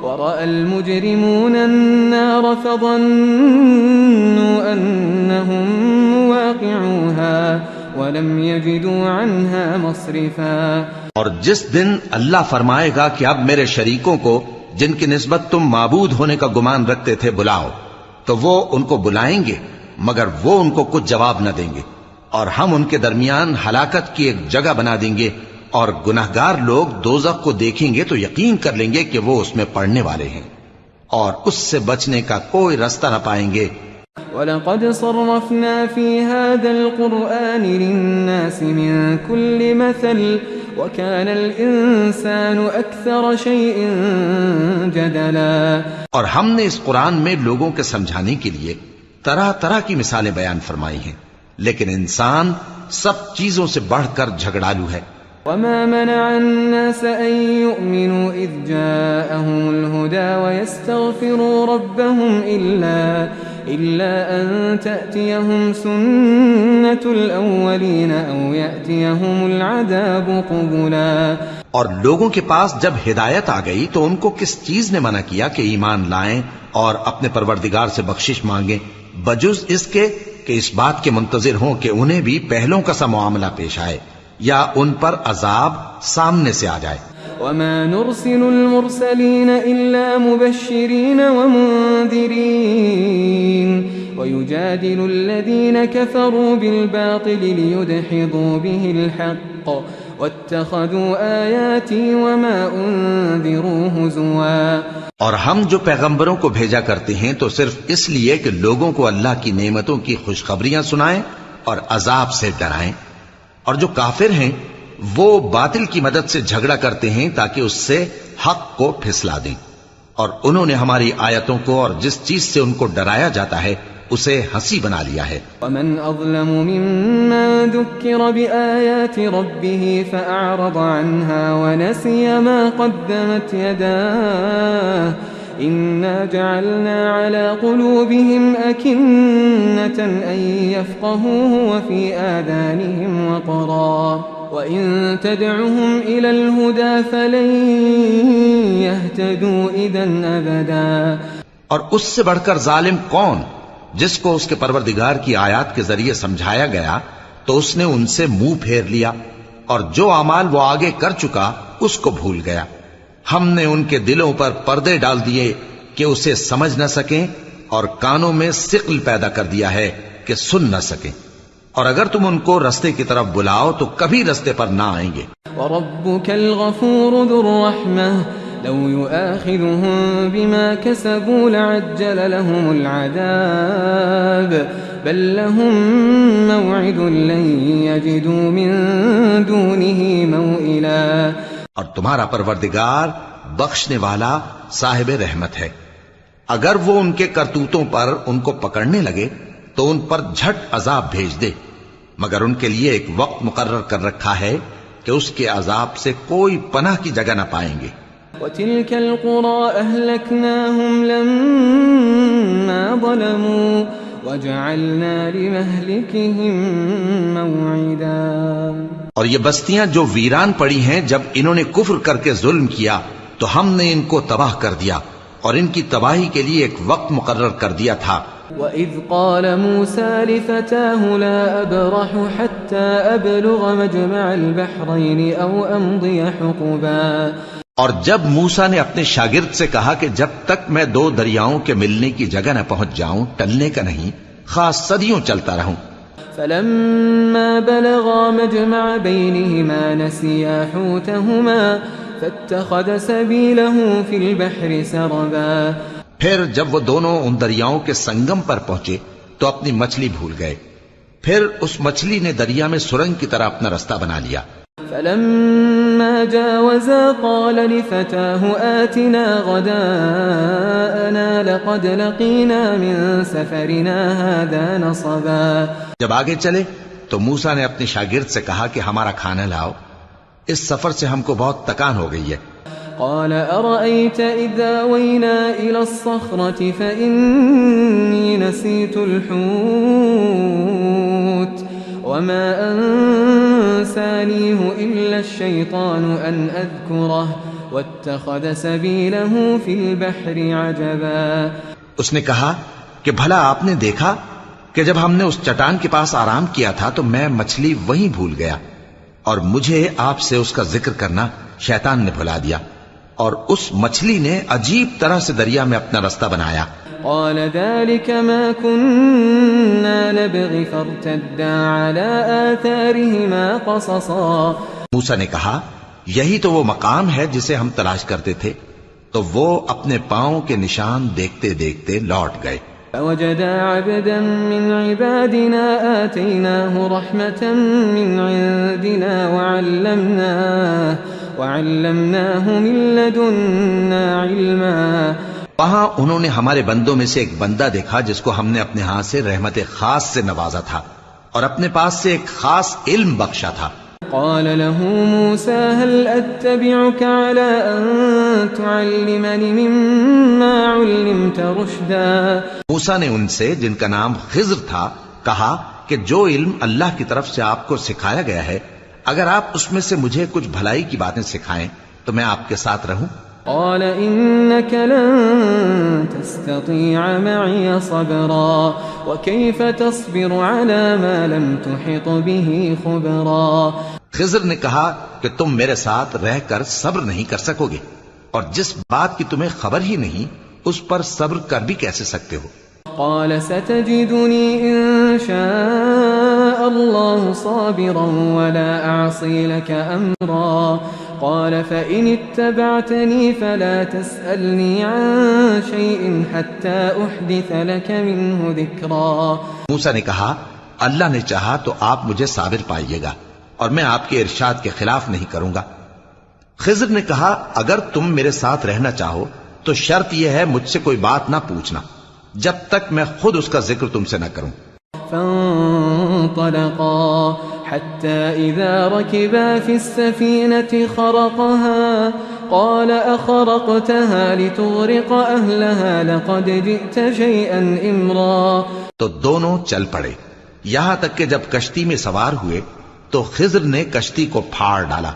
وَرَأَى الْمُجْرِمُونَ النَّارَ فَظَنُّوا أَنَّهُمْ مُوَاقِعُوهَا وَلَمْ يَجِدُوا عَنْهَا مَصْرِفًا۔ اور جس دن اللہ فرمائے گا کہ اب میرے شریکوں کو جن کی نسبت تم معبود ہونے کا گمان رکھتے تھے بلاؤ، تو وہ ان کو بلائیں گے مگر وہ ان کو کچھ جواب نہ دیں گے، اور ہم ان کے درمیان ہلاکت کی ایک جگہ بنا دیں گے، اور گناہگار لوگ دوزخ کو دیکھیں گے تو یقین کر لیں گے کہ وہ اس میں پڑنے والے ہیں، اور اس سے بچنے کا کوئی رستہ نہ پائیں گے۔ وَلَقَدْ صَرَّفْنَا فِي هَذَا الْقُرْآنِ لِلنَّاسِ مِنْ كُلِّ مَثَلٍ وكان الإنسان أكثر شيء جدلا. اور ہم نے اس قرآن میں لوگوں کے سمجھانے کے لیے طرح طرح کی مثالیں بیان فرمائی ہیں، لیکن انسان سب چیزوں سے بڑھ کر جھگڑالو ہے. وما منع الناس أن يؤمنوا إذ جاءهم الهدى ويستغفروا ربهم إلا أن تأتيهم سنة الأولين أو يأتيهم العذاب قبلا. اور لوگوں کے پاس جب ہدایت آ گئی تو ان کو کس چیز نے منع کیا کہ ایمان لائیں اور اپنے پروردگار سے بخشش مانگیں، بجز اس کے کہ اس بات کے منتظر ہوں کہ انہیں بھی پہلوں کا سا معاملہ پیش آئے یا ان پر عذاب سامنے سے آ جائے. وما نرسل المرسلين إلا مبشرين ومنذرين ويجادل الذين كفروا بالباطل ليدحضوا به الحق واتخذوا آياتي وما أنذروا هزوا. اور ہم جو پیغمبروں کو بھیجا کرتے ہیں تو صرف اس لیے کہ لوگوں کو اللہ کی نعمتوں کی خوشخبریاں سنائیں اور عذاب سے ڈرائیں، اور جو کافر ہیں وہ باطل کی مدد سے جھگڑا کرتے ہیں تاکہ اس سے حق کو پھسلا دیں، اور انہوں نے ہماری آیتوں کو اور جس چیز سے ان کو ڈرایا جاتا ہے اسے ہنسی بنا لیا ہے. ومن اظلم ممن ذكر بآيات ربه فأعرض عنها ونسي ما قدمت يداه إنا جعلنا على قلوبهم أكنة أن يفقهوه وفي آذانهم وقرا وإن تدعهم إلى الهدى فلن يهتدوا إذا أبدا. اور اس سے بڑھ کر ظالم کون جس کو اس کے پروردگار کی آیات کے ذریعے سمجھایا گیا تو اس نے ان سے منہ پھیر لیا، اور جو اعمال وہ آگے کر چکا اس کو بھول گیا. ہم نے ان کے دلوں پر پردے ڈال دیے کہ اسے سمجھ نہ سکیں، اور کانوں میں ثقل پیدا کر دیا ہے کہ سن نہ سکیں، اور اگر تم ان کو رستے کی طرف بلاؤ تو کبھی رستے پر نہ آئیں گے. وَرَبُّكَ الْغَفُورُ ذُو الرَّحْمَةِ لَوْ يُؤَاخِذُهُم بِمَا كَسَبُوا لَعَجَّلَ لَهُمُ الْعَذَابَ بَل لَّهُم مَّوْعِدٌ لَّن يَجِدُوا مِن دُونِهِ مَوْئِلًا. اور تمہارا پروردگار بخشنے والا صاحب رحمت ہے، اگر وہ ان کے کرتوتوں پر ان کو پکڑنے لگے تو ان پر جھٹ عذاب بھیج دے، مگر ان کے لیے ایک وقت مقرر کر رکھا ہے کہ اس کے عذاب سے کوئی پناہ کی جگہ نہ پائیں گے. وَتِلْكَ الْقُرَىٰ أَهْلَكْنَاهُمْ لَمَّا ظَلَمُوا وَجَعَلْنَا لِمَهْلِكِهِم مَّوْعِدًا. اور یہ بستیاں جو ویران پڑی ہیں جب انہوں نے کفر کر کے ظلم کیا تو ہم نے ان کو تباہ کر دیا اور ان کی تباہی کے لیے ایک وقت مقرر کر دیا تھا. وَإِذْ قَالَ مُوسَىٰ لِفَتَاهُ لَا أَبْرَحُ حَتَّىٰ أَبْلُغَ مَجْمَعَ الْبَحْرَيْنِ أَوْ أَمْضِيَ حُقُبًا. اور جب موسیٰ نے اپنے شاگرد سے کہا کہ جب تک میں دو دریاؤں کے ملنے کی جگہ نہ پہنچ جاؤں ٹلنے کا نہیں، خاص صدیوں چلتا رہوں. فَلَمَّا بَلَغَا مَجْمَعَ بَيْنِهِمَا نَسِيَا حُوتَهُمَا فَاتَّخَذَ سَبِيلَهُ فِي الْبَحْرِ سَرَبًا. پھر جب وہ دونوں ان دریاؤں کے سنگم پر پہنچے تو اپنی مچھلی بھول گئے، پھر اس مچھلی نے دریا میں سرنگ کی طرح اپنا رستہ بنا لیا. فَلَمَّا جَاوَزَا قَالَ لِفَتَاهُ آتِنَا غَدَاءَنَا لَقَدْ لَقِينَا مِن سَفَرِنَا هَٰذَا نَصَبًا. جب آگے چلے تو موسیٰ نے اپنے شاگرد سے کہا کہ ہمارا کھانا لاؤ، اس سفر سے ہم کو بہت تکان ہو گئی ہے. قال أرأيت إذا آوينا إلى الصخرة فإني نسيت الحوت وما أنسانيه إلا الشيطان أن أذكره واتخذ سبيله في البحر عجبا. اس نے کہا کہ بھلا آپ نے دیکھا کہ جب ہم نے اس چٹان کے پاس آرام کیا تھا تو میں مچھلی وہیں بھول گیا، اور مجھے آپ سے اس کا ذکر کرنا شیطان نے بھلا دیا، اور اس مچھلی نے عجیب طرح سے دریا میں اپنا رستہ بنایا. قال ذلك ما كنا نبغي فارتدا على آثارهما قصصا. موسیٰ نے کہا یہی تو وہ مقام ہے جسے ہم تلاش کرتے تھے، تو وہ اپنے پاؤں کے نشان دیکھتے دیکھتے لوٹ گئے. فوجدا عبدا من عبادنا آتيناه رحمة من عندنا وعلمناه من لدنا علما. وہاں انہوں نے ہمارے بندوں میں سے ایک بندہ دیکھا جس کو ہم نے اپنے ہاں سے رحمت خاص سے نوازا تھا اور اپنے پاس سے ایک خاص علم بخشا تھا. قال له موسى هل أتبعك على أن تعلمني مما علمت رشدا. موسیٰ نے ان سے جن کا نام خضر تھا کہا کہ جو علم اللہ کی طرف سے آپ کو سکھایا گیا ہے اگر آپ اس میں سے مجھے کچھ بھلائی کی باتیں سکھائیں تو میں آپ کے ساتھ رہوں. قال إنك لن تستطيع معي صبرا وكيف تصبر على ما لم تحط به خبرا. خضر نے کہا کہ تم میرے ساتھ رہ کر صبر نہیں کر سکو گے اور جس بات کی تمہیں خبر ہی نہیں اس پر صبر کر بھی کیسے سکتے ہو. قال ستجدني إن شاء الله صابرا ولا أعصي لك أمرا. قال فإن اتبعتني فلا تسألني عن شيء حتى أحدث لك منه ذكرا. موسیٰ نے کہا اللہ نے چاہا تو آپ مجھے صابر پائیے گا اور میں آپ کے ارشاد کے خلاف نہیں کروں گا. خضر نے کہا اگر تم میرے ساتھ رہنا چاہو تو شرط یہ ہے مجھ سے کوئی بات نہ پوچھنا جب تک میں خود اس کا ذکر تم سے نہ کروں. فانطلقا حتى إذا ركبا في السفينة خرقها قال أخرقتها لتغرق أهلها لقد جئت شيئا إمرا. تو دونوں چل پڑے یہاں تک کہ جب کشتی میں سوار ہوئے تو خضر نے کشتی کو پھاڑ ڈالا.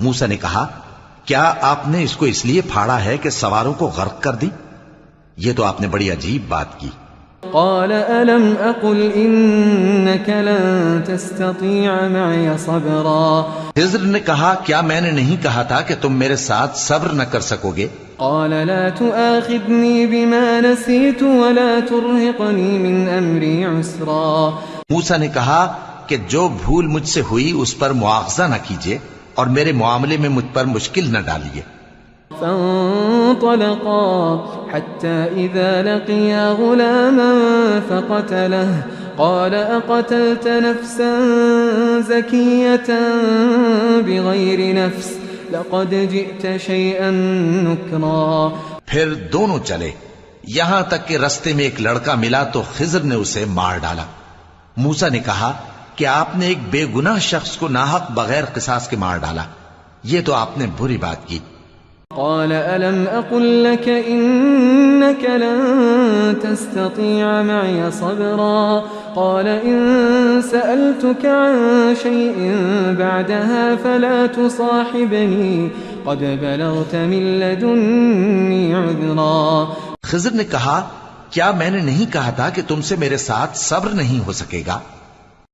موسیٰ نے کہا کیا آپ نے اس کو اس لیے پھاڑا ہے کہ سواروں کو غرق کر دی؟ یہ تو آپ نے بڑی عجیب بات کی. قال ألم أقل إنك لن تستطيع معي صبرا. خضر نے کہا کیا میں نے نہیں کہا تھا کہ تم میرے ساتھ صبر نہ کر سکو گے؟ قال لا تؤاخذني بما نسيت ولا ترهقني من أمري عسرا. موسیٰ نے کہا کہ جو بھول مجھ سے ہوئی اس پر مواخذہ نہ کیجیے اور میرے معاملے میں مجھ پر مشکل نہ ڈالیے. فانطلقا حتى إذا لقيا غلاما فقتله قال أقتلت نفسا زكية بغير نفس لقد جئت شيئا نكرا. پھر دونوں چلے یہاں تک کہ رستے میں ایک لڑکا ملا تو خضر نے اسے مار ڈالا. موسیٰ نے کہا کہ آپ نے ایک بے گناہ شخص کو ناحق بغیر قصاص کے مار ڈالا یہ تو آپ نے بری بات کی. قال ألم أقل لك إنك لن تستطيع معي صبرا. قال إن سألتك عن شيء بعدها فلا تصاحبني قد بلغت من لدني عذرا. خضر نے کہا کیا میں نے نہیں کہا تھا کہ تم سے میرے ساتھ صبر نہیں ہو سکے گا؟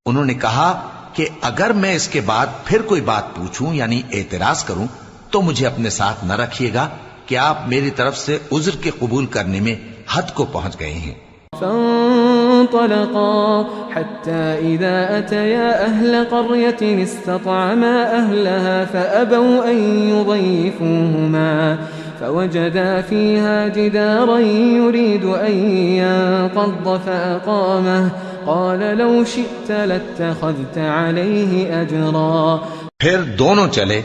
انہوں نے کہا کہ اگر میں اس کے بعد پھر کوئی بات پوچھوں یعنی اعتراض کروں تو مجھے اپنے ساتھ نہ رکھیے گا کہ آپ میری طرف سے عذر کے قبول کرنے میں حد کو پہنچ گئے ہیں. فانطلقا حتى إذا أتيا أهل قرية استطعما أهلها فأبوا أن يضيفوهما فوجدا فيها جدارا يريد أن ينقض فأقامه قال لو شئت لاتخذت عليه أجرا. پھر دونوں چلے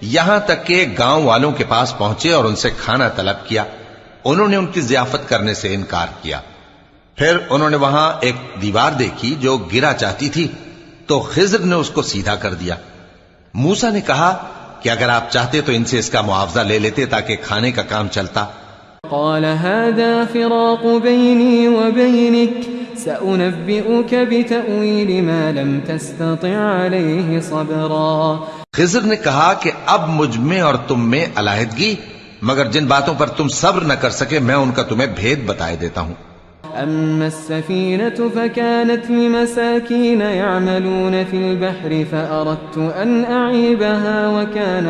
یہاں تک کہ گاؤں والوں کے پاس پہنچے اور ان سے کھانا طلب کیا. انہوں نے ان کی ضیافت کرنے سے انکار کیا. پھر انہوں نے وہاں ایک دیوار دیکھی جو گرا چاہتی تھی تو خضر نے اس کو سیدھا کر دیا. موسیٰ نے کہا کہ اگر آپ چاہتے تو ان سے اس کا معاوضہ لے لیتے تاکہ کھانے کا کام چلتا. قال هذا فراق بيني وبينك سأنبئك بتأويل ما لم تستطع عليه صبرا. خضر نے کہا کہ اب مجھ میں اور تم میں علیحدگی مگر جن باتوں پر تم صبر نہ کر سکے میں ان کا تمہیں بھید بتائے دیتا ہوں. أما السفينة فكانت لمساكين يعملون في البحر فأردت أن أعيبها وكان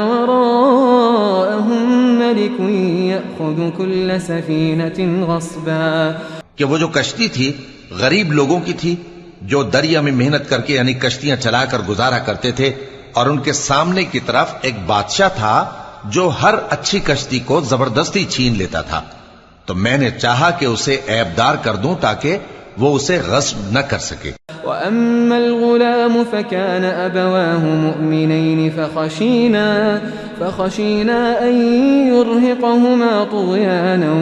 وراءهم ملك يأخذ كل سفينة غصبا. کہ وہ جو کشتی تھی غریب لوگوں کی تھی جو دریا میں محنت کر کے یعنی کشتیاں چلا کر گزارا کرتے تھے اور ان کے سامنے کی طرف ایک بادشاہ تھا جو ہر اچھی کشتی کو زبردستی چھین لیتا تھا. تو میں نے چاہا کہ اسے عیبدار کر دوں تاکہ وہ اسے غصب نہ کر سکے. وأما الغلام فكان أبواه مؤمنين فخشينا أن يرهقهما طغيانا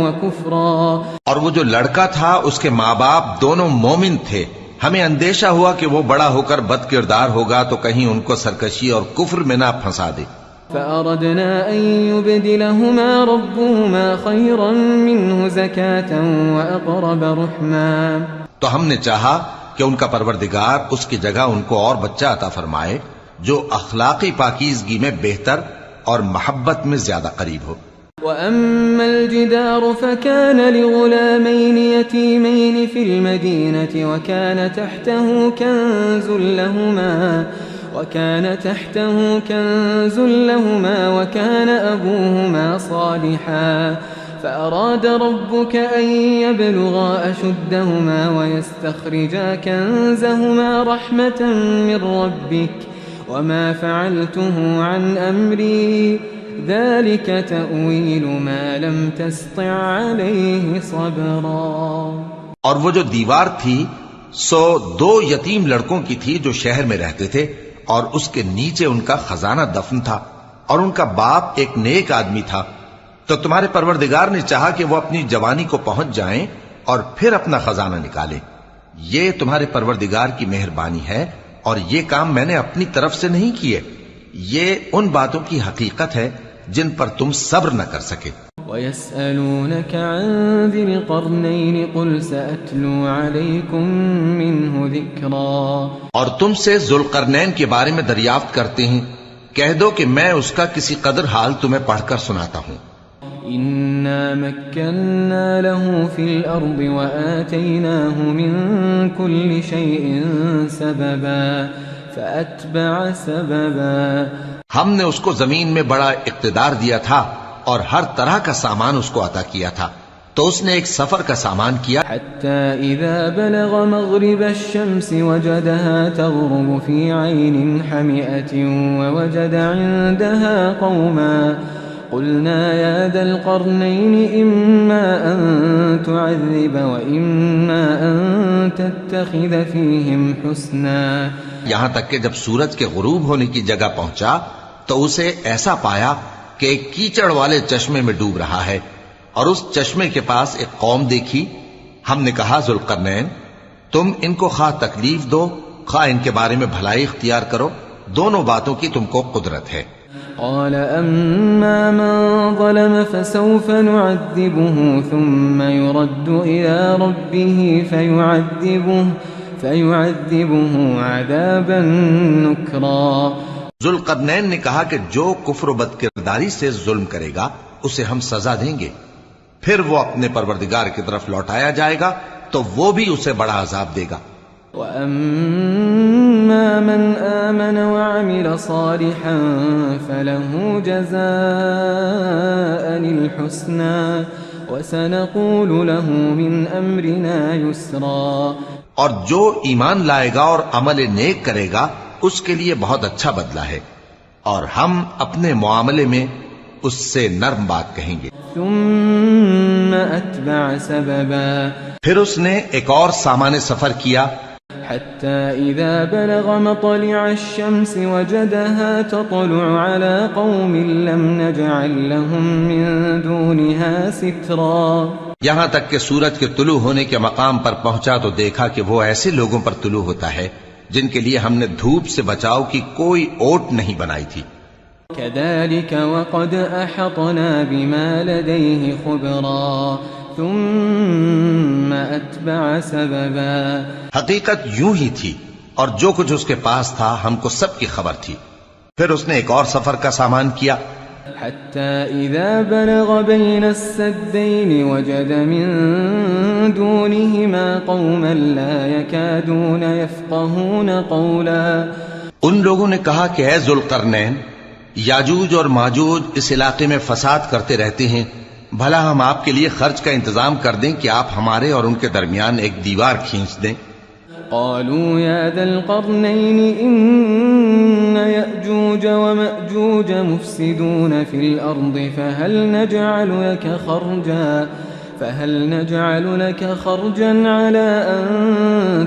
وكفرا. اور وہ جو لڑکا تھا اس کے ماں باپ دونوں مومن تھے، ہمیں اندیشہ ہوا کہ وہ بڑا ہو کر بد کردار ہوگا تو کہیں ان کو سرکشی اور کفر میں نہ پھنسا دے. فأردنا أن يبدلهما ربهما خيرا منه زكاة وأقرب رحما. تو ہم نے چاہا کہ ان کا پروردگار اس کی جگہ ان کو اور بچہ عطا فرمائے جو اخلاقی پاکیزگی میں بہتر اور محبت میں زیادہ قریب ہو. وأما الجدار فكان لغلامين يتيمين في المدينة وكان تحته كنز لهما وكان أبوهما صالحا فأراد ربك أن يبلغا أشدهما ويستخرجا كنزهما رحمة من ربك وما فعلته عن أمري ذلك تأويل ما لم تستطع عليه صبرا. اور وہ جو دیوار تھی سو 2 یتیم لڑکوں کی تھی جو شہر میں رہتے تھے، اور اس کے نیچے ان کا خزانہ دفن تھا، اور ان کا باپ ایک نیک آدمی تھا. تو تمہارے پروردگار نے چاہا کہ وہ اپنی جوانی کو پہنچ جائیں اور پھر اپنا خزانہ نکالیں. یہ تمہارے پروردگار کی مہربانی ہے، اور یہ کام میں نے اپنی طرف سے نہیں کیے. یہ ان باتوں کی حقیقت ہے جن پر تم صبر نہ کر سکے. وَيَسْأَلُونَكَ عَنْ ذِي الْقَرْنَيْنِ قُلْ سَأَتْلُو عَلَيْكُمْ مِنْهُ ذِكْرًا. اور تم سے ذوالقرنین کے بارے میں دریافت کرتے ہیں، کہہ دو کہ میں اس کا کسی قدر حال تمہیں پڑھ کر سناتا ہوں. إِنَّا مَكَّنَّا لَهُ فِي الْأَرْضِ وَآتَيْنَاهُ مِنْ كُلِّ شَيْءٍ سَبَبًا فَأَتْبَعَ سَبَبًا. ہم نے اس کو زمین میں بڑا اقتدار دیا تھا اور ہر طرح کا سامان اس کو عطا کیا تھا، تو اس نے ایک سفر کا سامان کیا. حتى إذا بلغ مغرب الشمس وجدها تغرب في عين حمئة ووجد عندها قوما قلنا يا ذا القرنين إما أن تعذب وإما أن تتخذ فيهم حسنا. یہاں تک کہ جب سورج کے غروب ہونے کی جگہ پہنچا تو اسے ایسا پایا کہ ایک کیچڑ والے چشمے میں ڈوب رہا ہے، اور اس چشمے کے پاس ایک قوم دیکھی. ہم نے کہا ذوالقرنین تم ان کو خواہ تکلیف دو خواہ ان کے بارے میں بھلائی اختیار کرو، دونوں باتوں کی تم کو قدرت ہے. قال أما من ظلم فسوف نعذبه ثم يرد إلى ربه فيعذبه عذابا نكرا. ذوالقرنین نے کہا کہ جو کفر و بد کرداری سے ظلم کرے گا اسے ہم سزا دیں گے، پھر وہ اپنے پروردگار کی طرف لوٹایا جائے گا تو وہ بھی اسے بڑا عذاب دے گا. وَأَمَّا مَنْ آمَنَ وَعَمِلَ صَالِحًا فَلَهُ جَزَاءً الْحُسْنَى وَسَنَقُولُ لَهُ مِنْ أَمْرِنَا يُسْرًا. اور جو ایمان لائے گا اور عمل نیک کرے گا اس کے لیے بہت اچھا بدلہ ہے، اور ہم اپنے معاملے میں اس سے نرم بات کہیں گے. ثم أتبع سببا. پھر اس نے ایک اور سامان سفر کیا. حتى إذا بلغ مطلع الشمس وجدها تطلع على قوم لم نجعل لهم من دونها سترا. یہاں تک کہ سورج کے طلوع ہونے کے مقام پر پہنچا تو دیکھا کہ وہ ایسے لوگوں پر طلوع ہوتا ہے جن کے لیے ہم نے دھوپ سے بچاؤ کی کوئی اوٹ نہیں بنائی تھی. كذلك وقد أحطنا بما لديه خبرا ثم أتبع سببا. حقیقت یوں ہی تھی، اور جو کچھ اس کے پاس تھا ہم کو سب کی خبر تھی. پھر اس نے ایک اور سفر کا سامان کیا. حتى إذا بلغ بين السدين وجد من دونهما قوما لا يكادون يفقهون قولا. ان لوگوں نے کہا کہ اے ذوالقرنین، یاجوج اور ماجوج اس علاقے میں فساد کرتے رہتے ہیں، بھلا ہم آپ کے لیے خرچ کا انتظام کر دیں کہ آپ ہمارے اور ان کے درمیان ایک دیوار کھینچ دیں. قالوا يا ذا القرنين إن يأجوج ومأجوج مفسدون في الأرض فهل نجعل لك خرجا على أن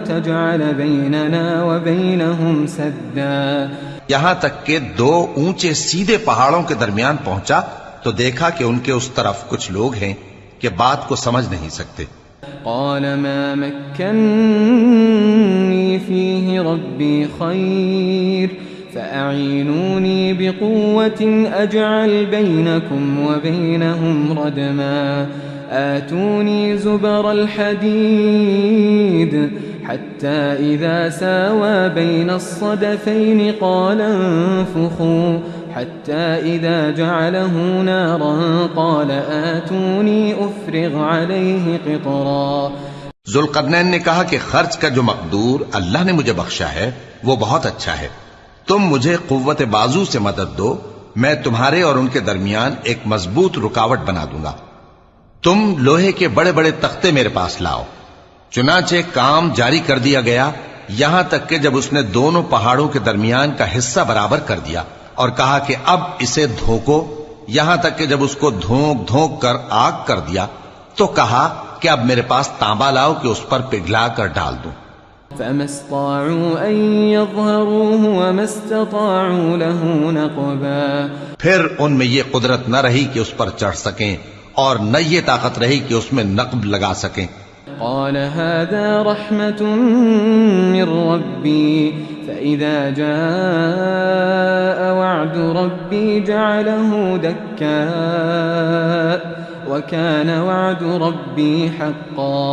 تجعل بيننا وبينهم سدا؟ یہاں تک کہ دو اونچے سیدھے پہاڑوں کے درمیان پہنچا تو دیکھا کہ ان کے اس طرف کچھ لوگ ہیں کہ بات کو سمجھ نہیں سکتے. قال ما مكنني فيه ربي خير فأعينوني بقوة أجعل بينكم وبينهم ردما آتوني زبر الحديد حتى إذا ساوى بين الصدفين قال انفخوا حتى إذا جعله نارا قال آتوني أفرغ عليه قطرا. ذوالقرنین نے کہا کہ خرچ کا جو مقدور اللہ نے مجھے بخشا ہے وہ بہت اچھا ہے. تم مجھے قوت بازو سے مدد دو، میں تمہارے اور ان کے درمیان ایک مضبوط رکاوٹ بنا دوں گا. تم لوہے کے بڑے بڑے تختے میرے پاس لاؤ. چنانچہ کام جاری کر دیا گیا یہاں تک کہ جب اس نے دونوں پہاڑوں کے درمیان کا حصہ برابر کر دیا اور کہا کہ اب اسے دھوکو، یہاں تک کہ جب اس کو دھونک دھونک کر آگ کر دیا تو کہا کہ اب میرے پاس تانبا لاؤ کہ اس پر پگھلا کر ڈال دوں. فما استطاعوا أن يظهروه وما استطاعوا له نقبا. پھر ان میں یہ قدرت نہ رہی کہ اس پر چڑھ سکیں اور نہ یہ طاقت رہی کہ اس میں نقب لگا سکیں. قال هذا رحمة من ربي فإذا جاء وعد ربي جعله دكاء وكان وعد ربي حقا.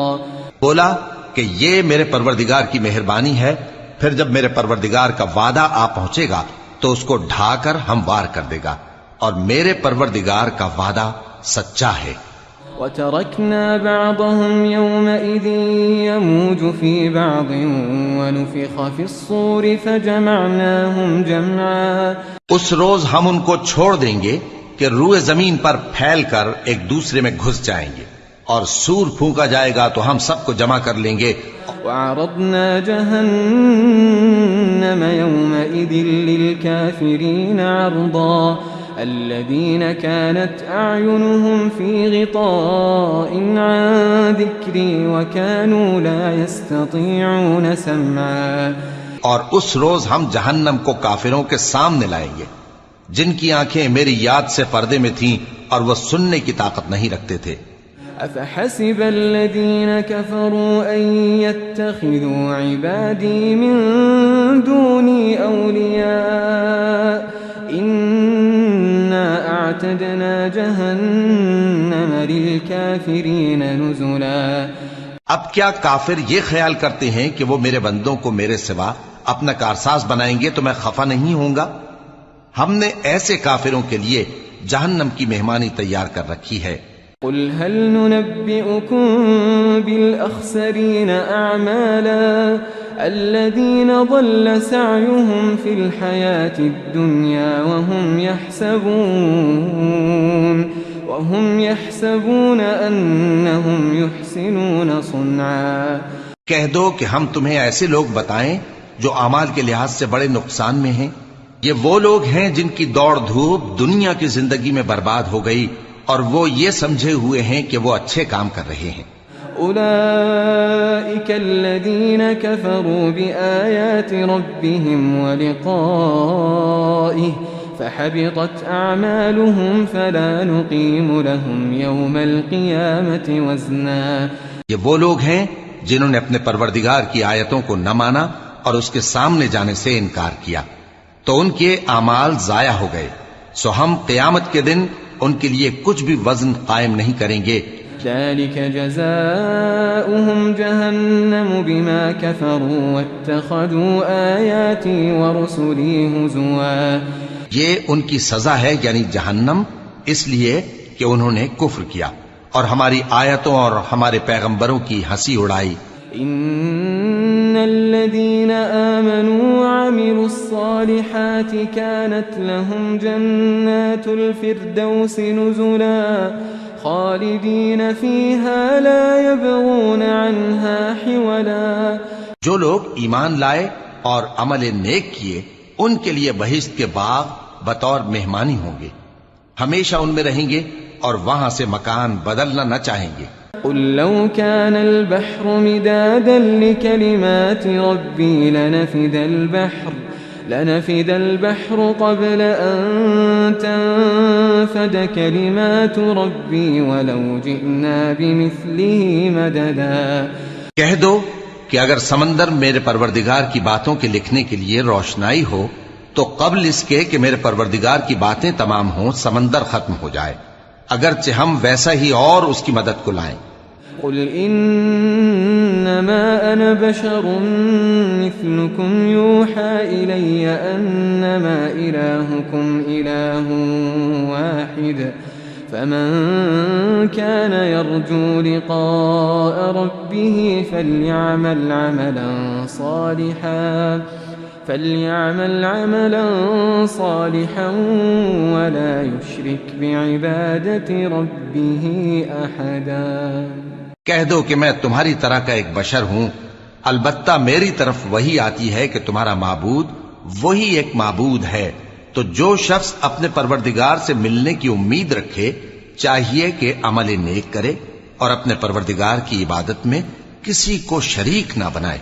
بولا کہ یہ میرے پروردگار کی مہربانی ہے، پھر جب میرے پروردگار کا وعدہ آ پہنچے گا تو اس کو ڈھا کر ہموار کر دے گا، اور میرے پروردگار کا وعدہ سچا ہے. وتركنا بعضهم يومئذ يموج في بعض ونفخ في الصور فجمعناهم جمعا. اس روز ہم ان کو چھوڑ دیں گے کہ روئے زمین پر پھیل کر ایک دوسرے میں گھس جائیں گے، اور سور پھونکا جائے گا تو ہم سب کو جمع کر لیں گے. وعرضنا جهنم يومئذ للكافرين عرضا الذين كانت أعينهم في غطاء عن ذكري وكانوا لا يستطيعون سمعا. اور اس روز ہم جہنم کو کافروں کے سامنے لائیں گے جن کی آنکھیں میری یاد سے پردے میں تھیں اور وہ سننے کی طاقت نہیں رکھتے تھے. أفحسب الذين كفروا أن يتخذوا عبادي من دوني أولياء إنا أعتدنا جهنم للكافرين نزلا. اب کیا کافر یہ خیال کرتے ہیں کہ وہ میرے بندوں کو میرے سوا اپنا کارساز بنائیں گے تو میں خفا نہیں ہوں گا؟ ہم نے ایسے کافروں کے لیے جہنم کی مہمانی تیار کر رکھی ہے. قل هل ننبئكم بالأخسرين أعمالا الذين ضل سعيهم في الحياة الدنيا وهم يحسبون أنهم يحسنون صنعا. کہہ دو کہ ہم تمہیں ایسے لوگ بتائیں جو اعمال کے لحاظ سے بڑے نقصان میں ہیں. یہ وہ لوگ ہیں جن کی دوڑ دھوپ دنیا کی زندگی میں برباد ہو گئی اور وہ یہ سمجھے ہوئے ہیں کہ وہ اچھے کام کر رہے ہیں. أولئك الذين كفروا بآيات ربهم ولقائه فحبطت أعمالهم فلا نقيم لهم يوم القيامة وزنا. یہ وہ لوگ ہیں جنہوں نے اپنے پروردگار کی آیتوں کو نہ مانا اور اس کے سامنے جانے سے انکار کیا تو ان کے اعمال ضائع ہو گئے، سو ہم قیامت کے دن ان کے لیے کچھ بھی وزن قائم نہیں کریں گے. ذلك جزاؤهم جهنم بما كفروا واتخذوا آياتي ورسلي هزوا. یہ ان کی سزا ہے یعنی جہنم، اس لیے کہ انہوں نے کفر کیا اور ہماری آیتوں اور ہمارے پیغمبروں کی ہنسی اڑائی. ان الذين آمنوا وعملوا الصالحات كانت لهم جنات الفردوس نزلا خالدين فيها لا يبغون عنها حولا. جو لوگ ایمان لائے اور عمل نیک کیے ان کے لیے بہشت کے باغ بطور مہمانی ہوں گے، ہمیشہ ان میں رہیں گے اور وہاں سے مکان بدلنا نہ چاہیں گے. قل لو كان البحر مدادا لكلمات ربي لنفد البحر قبل أن تنفد كلمات ربي ولو جئنا بمثله مددا. کہہ دو کہ اگر سمندر میرے پروردگار کی باتوں کے لکھنے کے لیے روشنائی ہو تو قبل اس کے کہ میرے پروردگار کی باتیں تمام ہوں سمندر ختم ہو جائے، اگرچہ ہم ویسا ہی اور اس کی مدد کو لائیں. قل إنما أنا بشر مثلكم يوحى إلي أنما إلهكم إله واحد فمن كان يرجو لقاء ربه فليعمل عملا صالحا ولا يشرك بعبادة ربه أحدا. کہہ دو کہ میں تمہاری طرح کا ایک بشر ہوں، البتہ میری طرف وہی آتی ہے کہ تمہارا معبود وہی ایک معبود ہے، تو جو شخص اپنے پروردگار سے ملنے کی امید رکھے چاہیے کہ عمل نیک کرے اور اپنے پروردگار کی عبادت میں کسی کو شریک نہ بنائے.